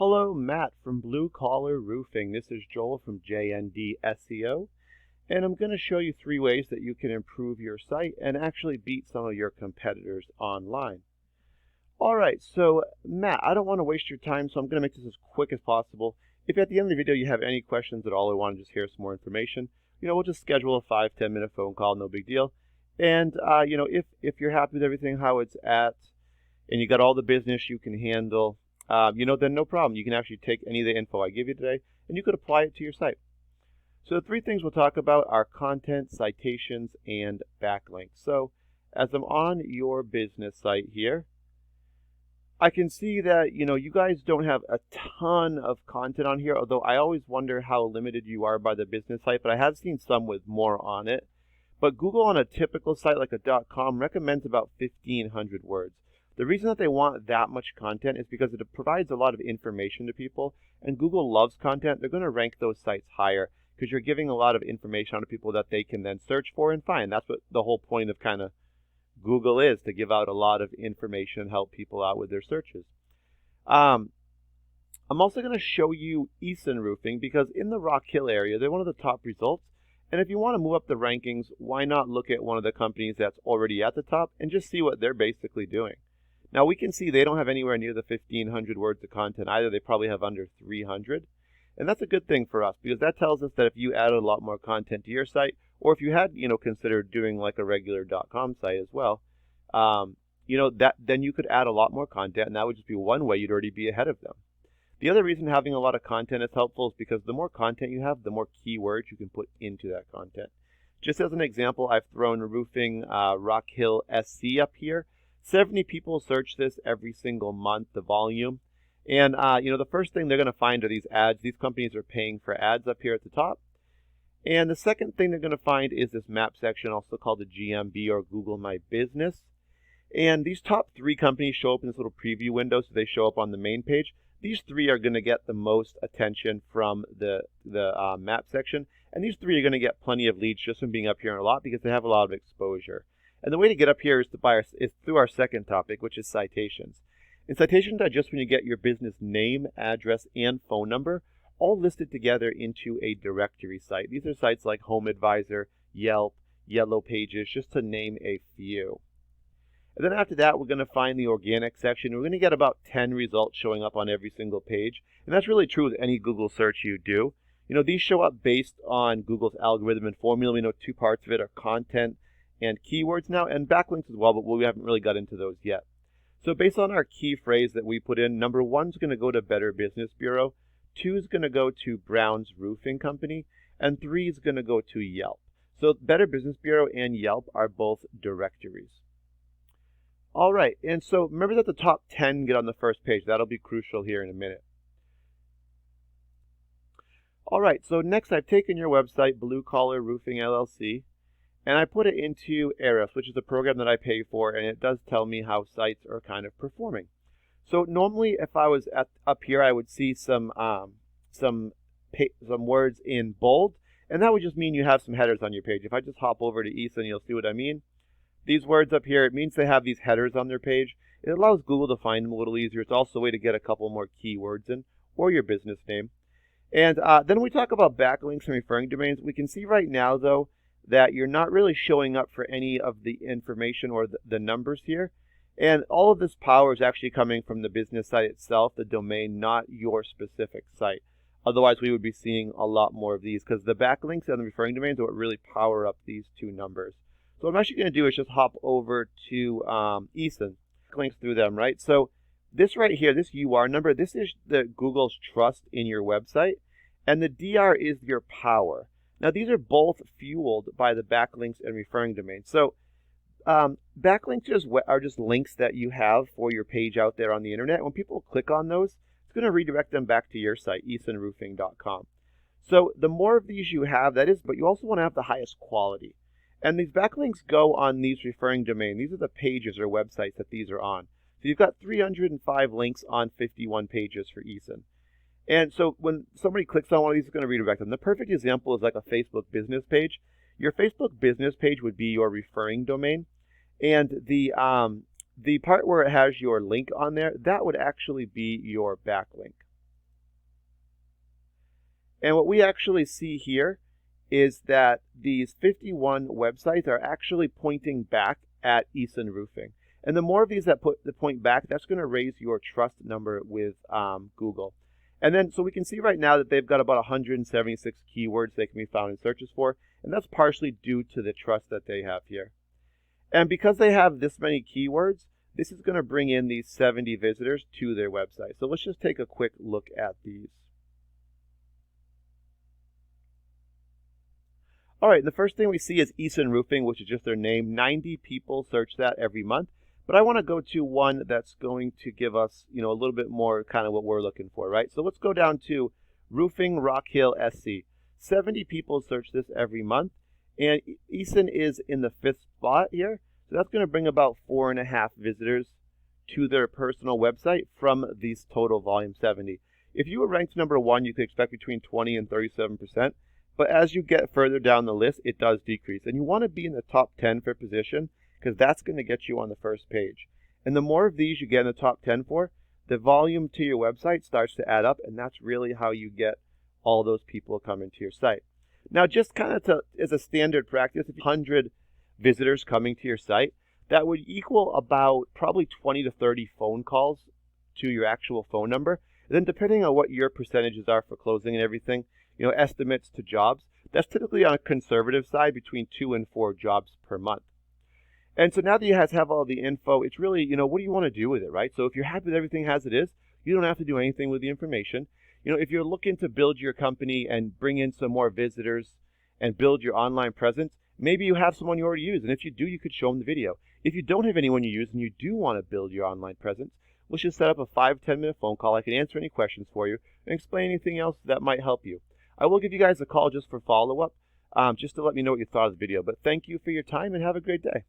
Hello, Matt from Blue Collar Roofing. This is Joel from JND SEO, and I'm going to show you 3 ways that you can improve your site and actually beat some of your competitors online. All right, so Matt, I don't want to waste your time, so I'm going to make this as quick as possible. If at the end of the video you have any questions at all or want to just hear some more information, we'll just schedule a 5-10 minute phone call, no big deal. And if you're happy with everything, how it's at, and you got all the business you can handle, then no problem. You can actually take any of the info I give you today and you could apply it to your site. So the 3 things we'll talk about are content, citations, and backlinks. So as I'm on your business site here, I can see that, you guys don't have a ton of content on here, although I always wonder how limited you are by the business site, but I have seen some with more on it. But Google on a typical site like a .com recommends about 1,500 words. The reason that they want that much content is because it provides a lot of information to people, and Google loves content. They're going to rank those sites higher because you're giving a lot of information to people that they can then search for and find. That's what the whole point of kind of Google is, to give out a lot of information and help people out with their searches. I'm also going to show you Eason Roofing because in the Rock Hill area, they're one of the top results. And if you want to move up the rankings, why not look at one of the companies that's already at the top and just see what they're basically doing. Now we can see they don't have anywhere near the 1,500 words of content either. They probably have under 300. And that's a good thing for us because that tells us that if you added a lot more content to your site, or if you had, considered doing like a regular .com site as well, then you could add a lot more content, and that would just be one way you'd already be ahead of them. The other reason having a lot of content is helpful is because the more content you have, the more keywords you can put into that content. Just as an example, I've thrown roofing Rock Hill SC up here. 70 people search this every single month, the volume. And, the first thing they're going to find are these ads. These companies are paying for ads up here at the top. And the second thing they're going to find is this map section, also called the GMB or Google My Business. And these top 3 companies show up in this little preview window, so they show up on the main page. These 3 are going to get the most attention from the map section. And these 3 are going to get plenty of leads just from being up here a lot because they have a lot of exposure. And the way to get up here is through our second topic, which is citations. And citations are just when you get your business name, address, and phone number all listed together into a directory site. These are sites like Home Advisor, Yelp, Yellow Pages, just to name a few. And then after that, we're going to find the organic section. We're going to get about 10 results showing up on every single page. And that's really true with any Google search you do. These show up based on Google's algorithm and formula. We know 2 parts of it are content and keywords now, and backlinks as well, but we haven't really got into those yet. So based on our key phrase that we put in, number 1 is going to go to Better Business Bureau, 2 is going to go to Brown's Roofing Company, and 3 is going to go to Yelp. So Better Business Bureau and Yelp are both directories. All right, and so remember that the top 10 get on the first page. That'll be crucial here in a minute. All right, so next I've taken your website, Blue Collar Roofing LLC, and I put it into Ahrefs, which is a program that I pay for, and it does tell me how sites are kind of performing. So normally, if I was up here, I would see some words in bold, and that would just mean you have some headers on your page. If I just hop over to Eason, you'll see what I mean. These words up here, it means they have these headers on their page. It allows Google to find them a little easier. It's also a way to get a couple more keywords in, or your business name. And then when we talk about backlinks and referring domains, we can see right now, though, that you're not really showing up for any of the information or the numbers here. And all of this power is actually coming from the business site itself, the domain, not your specific site. Otherwise, we would be seeing a lot more of these because the backlinks and the referring domains are what really power up these 2 numbers. So what I'm actually going to do is just hop over to Eason, links through them, right? So this right here, this UR number, this is the Google's trust in your website, and the DR is your power. Now, these are both fueled by the backlinks and referring domains. So backlinks are just links that you have for your page out there on the internet. When people click on those, it's going to redirect them back to your site, easonroofing.com. So the more of these you have, but you also want to have the highest quality. And these backlinks go on these referring domain. These are the pages or websites that these are on. So you've got 305 links on 51 pages for Eason. And so when somebody clicks on one of these, it's going to redirect them. The perfect example is like a Facebook business page. Your Facebook business page would be your referring domain. And the part where it has your link on there, that would actually be your backlink. And what we actually see here is that these 51 websites are actually pointing back at Eason Roofing. And the more of these that point back, that's going to raise your trust number with Google. And then, so we can see right now that they've got about 176 keywords they can be found in searches for, and that's partially due to the trust that they have here. And because they have this many keywords, this is going to bring in these 70 visitors to their website. So let's just take a quick look at these. All right, the first thing we see is Eason Roofing, which is just their name. 90 people search that every month. But I want to go to one that's going to give us, a little bit more kind of what we're looking for, right? So let's go down to Roofing Rock Hill SC. 70 people search this every month, and Eason is in the 5th spot here. So that's going to bring about 4.5 visitors to their personal website from these total volume 70. If you were ranked number 1, you could expect between 20 and 37%. But as you get further down the list, it does decrease. And you want to be in the top 10 for position, because that's going to get you on the first page. And the more of these you get in the top 10 for, the volume to your website starts to add up, and that's really how you get all those people coming to your site. Now, just kind of as a standard practice, if 100 visitors coming to your site, that would equal about probably 20 to 30 phone calls to your actual phone number. And then depending on what your percentages are for closing and everything, estimates to jobs, that's typically on a conservative side between 2 and 4 jobs per month. And so now that you guys have all the info, it's really, what do you want to do with it, right? So if you're happy with everything as it is, you don't have to do anything with the information. If you're looking to build your company and bring in some more visitors and build your online presence, maybe you have someone you already use. And if you do, you could show them the video. If you don't have anyone you use and you do want to build your online presence, let's just set up a 5-10 minute phone call. I can answer any questions for you and explain anything else that might help you. I will give you guys a call just for follow-up, just to let me know what you thought of the video. But thank you for your time and have a great day.